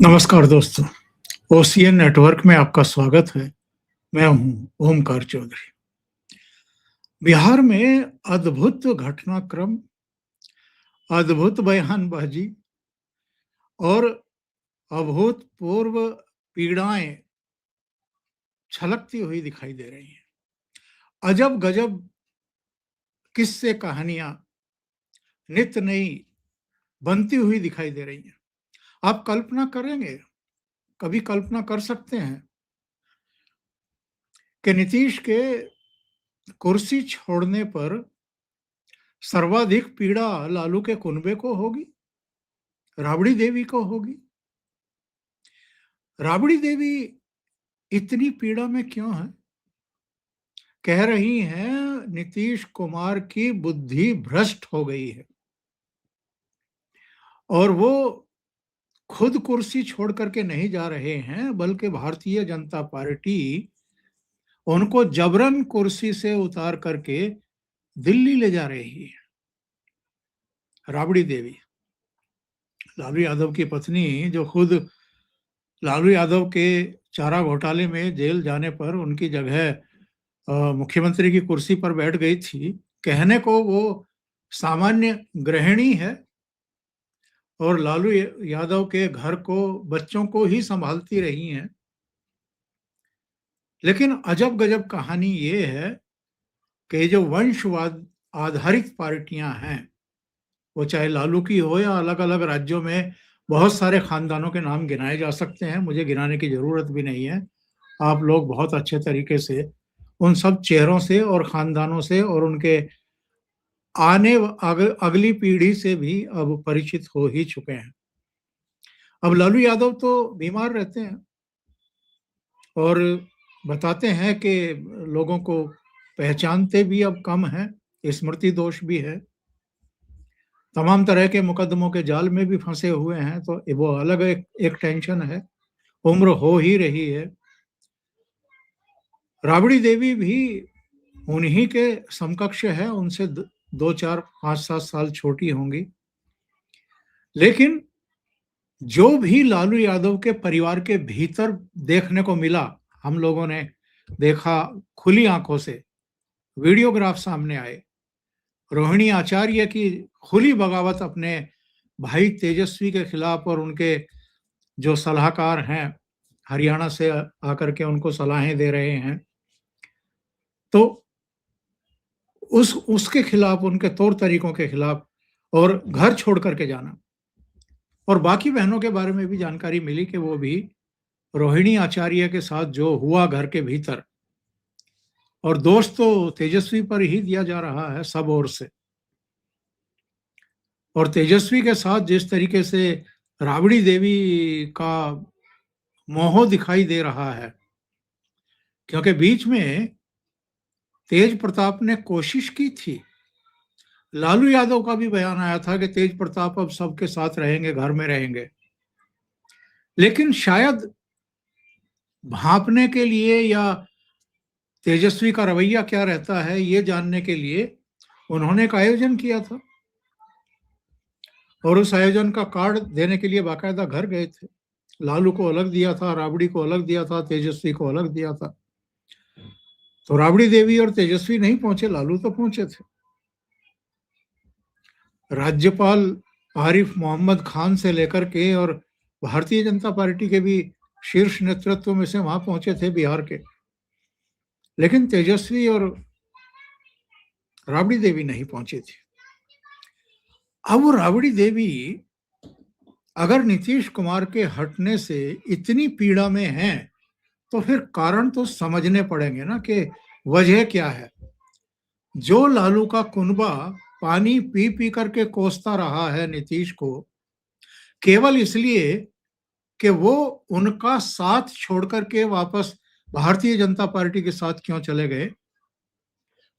नमस्कार दोस्तों, OCN network में आपका स्वागत है। मैं हूं ओमकार चौधरी। बिहार में अद्भुत घटनाक्रम, अद्भुत बयानबाजी और अभूतपूर्व पीड़ाएं छलकती हुई दिखाई दे रही हैं। अजब-गजब किस्से कहानियां नित्य नई बनती हुई दिखाई दे रही हैं। आप कल्पना करेंगे, कभी कल्पना कर सकते हैं कि नीतीश के कुर्सी छोड़ने पर सर्वाधिक पीड़ा लालू के कुनबे को होगी, राबड़ी देवी को होगी। राबड़ी देवी इतनी पीड़ा में क्यों है? कह रही हैं नीतीश कुमार की बुद्धि भ्रष्ट हो गई है और वो खुद कुर्सी छोड़ करके नहीं जा रहे हैं, बल्कि भारतीय जनता पार्टी उनको जबरन कुर्सी से उतार करके दिल्ली ले जा रही है। राबड़ी देवी, लालू यादव की पत्नी, जो खुद लालू यादव के चारा घोटाले में जेल जाने पर उनकी जगह मुख्यमंत्री की कुर्सी पर बैठ गई थी। कहने को वो सामान्य गृहिणी है और लालू यादव के घर को, बच्चों को ही संभालती रही हैं। लेकिन अजब गजब कहानी ये है कि जो वंशवाद आधारित पार्टियां हैं, वो चाहे लालू की हो या अलग अलग राज्यों में बहुत सारे खानदानों के नाम गिनाए जा सकते हैं, मुझे गिनाने की जरूरत भी नहीं है। आप लोग बहुत अच्छे तरीके से उन सब चेहरों से और खानदानों से और उनके अगली पीढ़ी से भी अब परिचित हो ही चुके हैं। अब लालू यादव तो बीमार रहते हैं और बताते हैं कि लोगों को पहचानते भी अब कम हैं, स्मृति दोष भी है, तमाम तरह के मुकदमों के जाल में भी फंसे हुए हैं, तो वो अलग एक टेंशन है। उम्र हो ही रही है। राबड़ी देवी भी उन्हीं के समकक्ष है, उनसे 2, 4, 5, 7 साल छोटी होंगी। लेकिन जो भी लालू यादव के परिवार के भीतर देखने को मिला, हम लोगों ने देखा खुली आंखों से, वीडियोग्राफ सामने आए। रोहिणी आचार्य की खुली बगावत अपने भाई तेजस्वी के खिलाफ और उनके जो सलाहकार हैं, हरियाणा से आकर के उनको सलाहें दे रहे हैं, तो उसके खिलाफ, उनके तौर तरीकों के खिलाफ, और घर छोड़ करके जाना। और बाकी बहनों के बारे में भी जानकारी मिली कि वो भी रोहिणी आचार्य के साथ जो हुआ घर के भीतर, और दोष तो तेजस्वी पर ही दिया जा रहा है सब ओर से। और तेजस्वी के साथ जिस तरीके से राबड़ी देवी का मोह दिखाई दे रहा है, क्योंकि बीच में तेज प्रताप ने कोशिश की थी, लालू यादव का भी बयान आया था कि तेज प्रताप अब सबके साथ रहेंगे, घर में रहेंगे, लेकिन शायद भांपने के लिए या तेजस्वी का रवैया क्या रहता है ये जानने के लिए उन्होंने एक आयोजन किया था और उस आयोजन का कार्ड देने के लिए बाकायदा घर गए थे। लालू को अलग दिया था, राबड़ी को अलग दिया था, तेजस्वी को अलग दिया था। तो राबड़ी देवी और तेजस्वी नहीं पहुंचे, लालू तो पहुंचे थे। राज्यपाल आरिफ मोहम्मद खान से लेकर के और भारतीय जनता पार्टी के भी शीर्ष नेतृत्व में से वहां पहुंचे थे बिहार के, लेकिन तेजस्वी और राबड़ी देवी नहीं पहुंची थी। अब वो राबड़ी देवी अगर नीतीश कुमार के हटने से इतनी पीड़ा में हैं, तो फिर कारण तो समझने पड़ेंगे ना कि वजह क्या है। जो लालू का कुनबा पानी पी पी करके कोसता रहा है नीतीश को, केवल इसलिए कि वो उनका साथ छोड़ करके वापस भारतीय जनता पार्टी के साथ क्यों चले गए।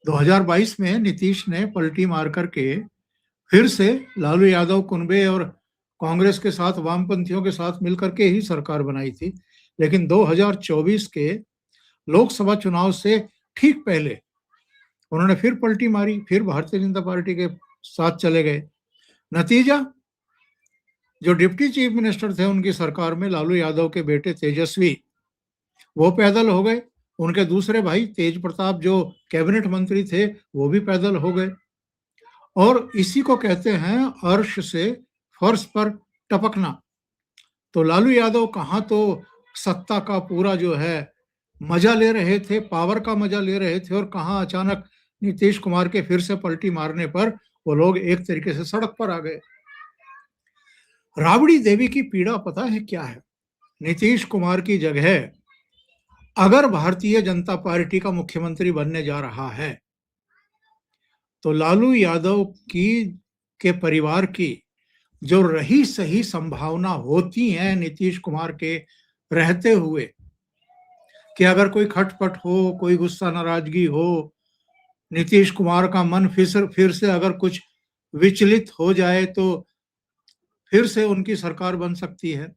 2022 में नीतीश ने पलटी मार करके फिर से लालू यादव कुनबे और कांग्रेस के साथ, वामपंथियों के साथ मिलकर के ही सरकार बनाई थी। लेकिन 2024 के लोकसभा चुनाव से ठीक पहले उन्होंने फिर पलटी मारी, फिर भारतीय जनता पार्टी के साथ चले गए। नतीजा जो डिप्टी चीफ मिनिस्टर थे उनकी सरकार में, लालू यादव के बेटे तेजस्वी, वो पैदल हो गए। उनके दूसरे भाई तेज प्रताप जो कैबिनेट मंत्री थे, वो भी पैदल हो गए। और इसी को कहते हैं अर्श से फर्श पर टपकना। तो लालू यादव कहाँ तो सत्ता का पूरा जो है मजा ले रहे थे, पावर का मजा ले रहे थे, और कहाँ अचानक नीतीश कुमार के फिर से पलटी मारने पर वो लोग एक तरीके से सड़क पर आ गए। राबड़ी देवी की पीड़ा पता है क्या है? नीतीश कुमार की जगह अगर भारतीय जनता पार्टी का मुख्यमंत्री बनने जा रहा है तो लालू यादव की के परिवार की जो रही सही संभावना होती है नीतीश कुमार के रहते हुए, कि अगर कोई खटपट हो, कोई गुस्सा नाराजगी हो, नीतीश कुमार का मन फिर से अगर कुछ विचलित हो जाए तो फिर से उनकी सरकार बन सकती है।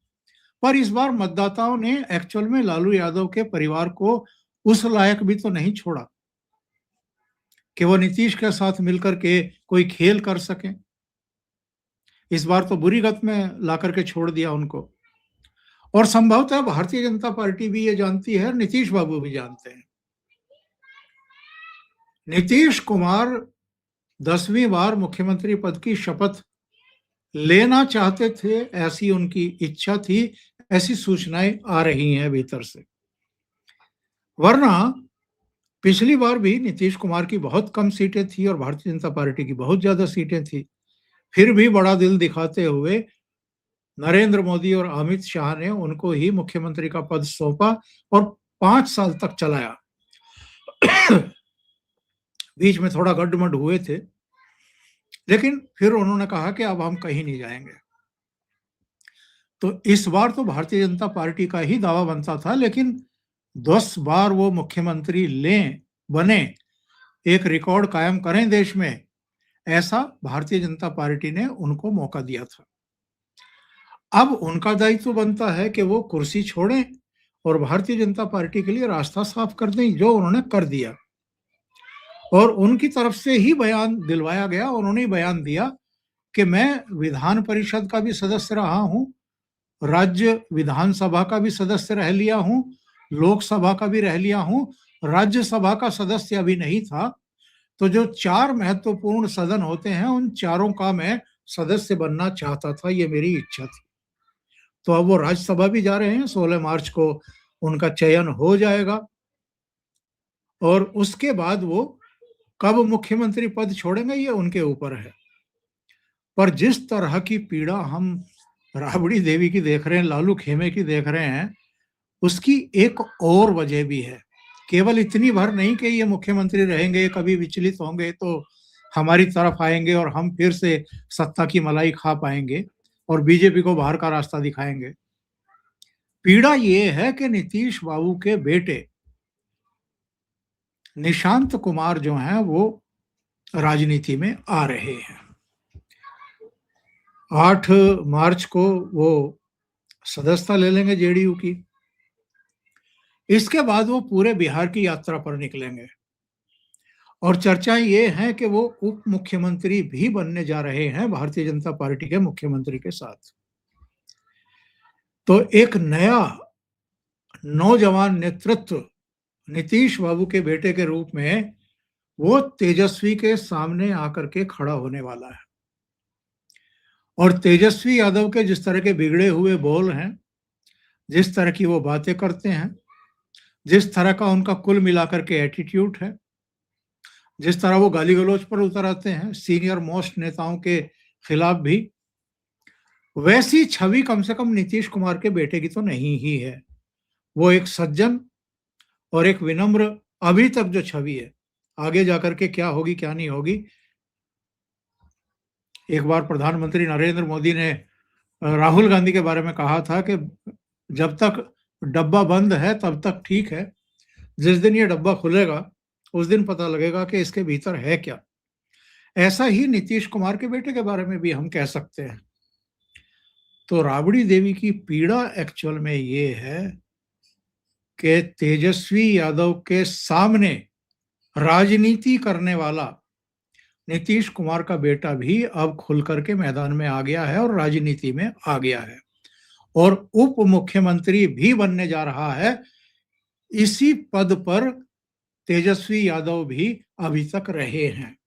पर इस बार मतदाताओं ने एक्चुअल में लालू यादव के परिवार को उस लायक भी तो नहीं छोड़ा कि वो नीतीश के साथ मिलकर के कोई खेल कर सकें। इस बार तो बुरी गत में ला करके छोड़ दिया उनको। और संभवतः भारतीय जनता पार्टी भी ये जानती है, नीतीश बाबू भी जानते हैं। नीतीश कुमार 10वीं बार मुख्यमंत्री पद की शपथ लेना चाहते थे, ऐसी उनकी इच्छा थी, ऐसी सूचनाएं आ रही हैं भीतर से। वरना पिछली बार भी नीतीश कुमार की बहुत कम सीटें थी और भारतीय जनता पार्टी की बहुत ज्यादा सीटें थी। फिर भी बड़ा दिल दिखाते हुए नरेंद्र मोदी और अमित शाह ने उनको ही मुख्यमंत्री का पद सौंपा और 5 साल तक चलाया। बीच में थोड़ा गड्ढमड हुए थे, लेकिन फिर उन्होंने कहा कि अब हम कहीं नहीं जाएंगे। तो इस बार तो भारतीय जनता पार्टी का ही दावा बनता था, लेकिन 10 बार वो मुख्यमंत्री बने, एक रिकॉर्ड कायम करें देश में, ऐसा भारतीय जनता पार्टी ने उनको मौका दिया था। अब उनका दायित्व बनता है कि वो कुर्सी छोड़ें और भारतीय जनता पार्टी के लिए रास्ता साफ कर दें, जो उन्होंने कर दिया। और उनकी तरफ से ही बयान दिलवाया गया, उन्होंने बयान दिया कि मैं विधान परिषद का भी सदस्य रहा हूं, राज्य विधानसभा का भी सदस्य रह लिया हूं, लोकसभा का भी रह लिया हूं, राज्यसभा का सदस्य अभी नहीं था। तो जो 4 महत्वपूर्ण सदन होते हैं उन चारों का मैं सदस्य बनना चाहता था, ये मेरी इच्छा थी। तो अब वो राज्यसभा भी जा रहे हैं, 16 मार्च को उनका चयन हो जाएगा और उसके बाद वो कब मुख्यमंत्री पद छोड़ेंगे ये उनके ऊपर है। पर जिस तरह की पीड़ा हम राबड़ी देवी की देख रहे हैं, लालू खेमे की देख रहे हैं, उसकी एक और वजह भी है। केवल इतनी भर नहीं कि ये मुख्यमंत्री रहेंगे, कभी विचलित होंगे तो हमारी तरफ आएंगे और हम फिर से सत्ता की मलाई खा पाएंगे और बीजेपी को बाहर का रास्ता दिखाएंगे। पीड़ा ये है कि नीतीश बाबू के बेटे निशांत कुमार जो हैं वो राजनीति में आ रहे हैं। 8 मार्च को वो सदस्यता ले लेंगे जेडीयू की। इसके बाद वो पूरे बिहार की यात्रा पर निकलेंगे और चर्चाएं ये हैं कि वो उप मुख्यमंत्री भी बनने जा रहे हैं भारतीय जनता पार्टी के मुख्यमंत्री के साथ। तो एक नया नौजवान नेतृत्व नीतीश बाबू के बेटे के रूप में वो तेजस्वी के सामने आकर के खड़ा होने वाला है। और तेजस्वी यादव के जिस तरह के बिगड़े हुए बोल हैं, जिस तरह की वो बातें करते हैं, जिस तरह का उनका कुल मिलाकर के एटीट्यूड है, जिस तरह वो गाली गलौज पर उतर आते हैं सीनियर मोस्ट नेताओं के खिलाफ भी, वैसी छवि कम से कम नीतीश कुमार के बेटे की तो नहीं ही है। वो एक सज्जन और एक विनम्र अभी तक जो छवि है, आगे जाकर के क्या होगी क्या नहीं होगी। एक बार प्रधानमंत्री नरेंद्र मोदी ने राहुल गांधी के बारे में कहा था कि जब तक डब्बा बंद है तब तक ठीक है, जिस दिन ये डब्बा खुलेगा उस दिन पता लगेगा कि इसके भीतर है क्या। ऐसा ही नीतीश कुमार के बेटे के बारे में भी हम कह सकते हैं। तो राबड़ी देवी की पीड़ा एक्चुअल में ये है कि तेजस्वी यादव के सामने राजनीति करने वाला नीतीश कुमार का बेटा भी अब खुल करके मैदान में आ गया है और राजनीति में आ गया है और उप मुख्यमंत्री भी बनने जा रहा है। इसी पद पर तेजस्वी यादव भी अभी तक रहे हैं।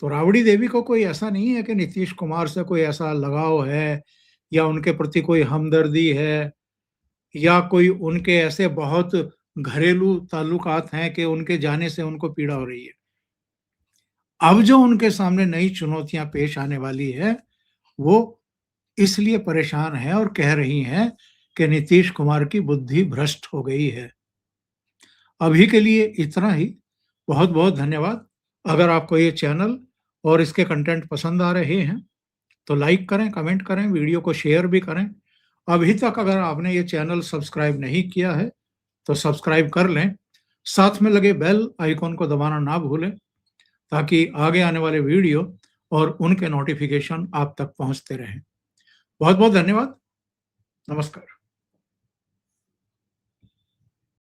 तो राबड़ी देवी को कोई ऐसा नहीं है कि नीतीश कुमार से कोई ऐसा लगाव है या उनके प्रति कोई हमदर्दी है या कोई उनके ऐसे बहुत घरेलू ताल्लुकात हैं कि उनके जाने से उनको पीड़ा हो रही है। अब जो उनके सामने नई चुनौतियां पेश आने वाली है, वो इसलिए परेशान है और कह रही हैं कि नीतीश कुमार की बुद्धि भ्रष्ट हो गई है। अभी के लिए इतना ही। बहुत-बहुत धन्यवाद। अगर आपको ये चैनल और इसके कंटेंट पसंद आ रहे हैं, तो लाइक करें, कमेंट करें, वीडियो को शेयर भी करें। अभी तक अगर आपने ये चैनल सब्सक्राइब नहीं किया है, तो सब्सक्राइब कर लें। साथ में लगे बेल आइकन को दबाना ना भूलें, ताकि आगे आने वाले वीडियो और उनके नोटिफिकेशन आप तक पहुंचते रहें। बहुत-बहुत धन्यवाद। नमस्कार।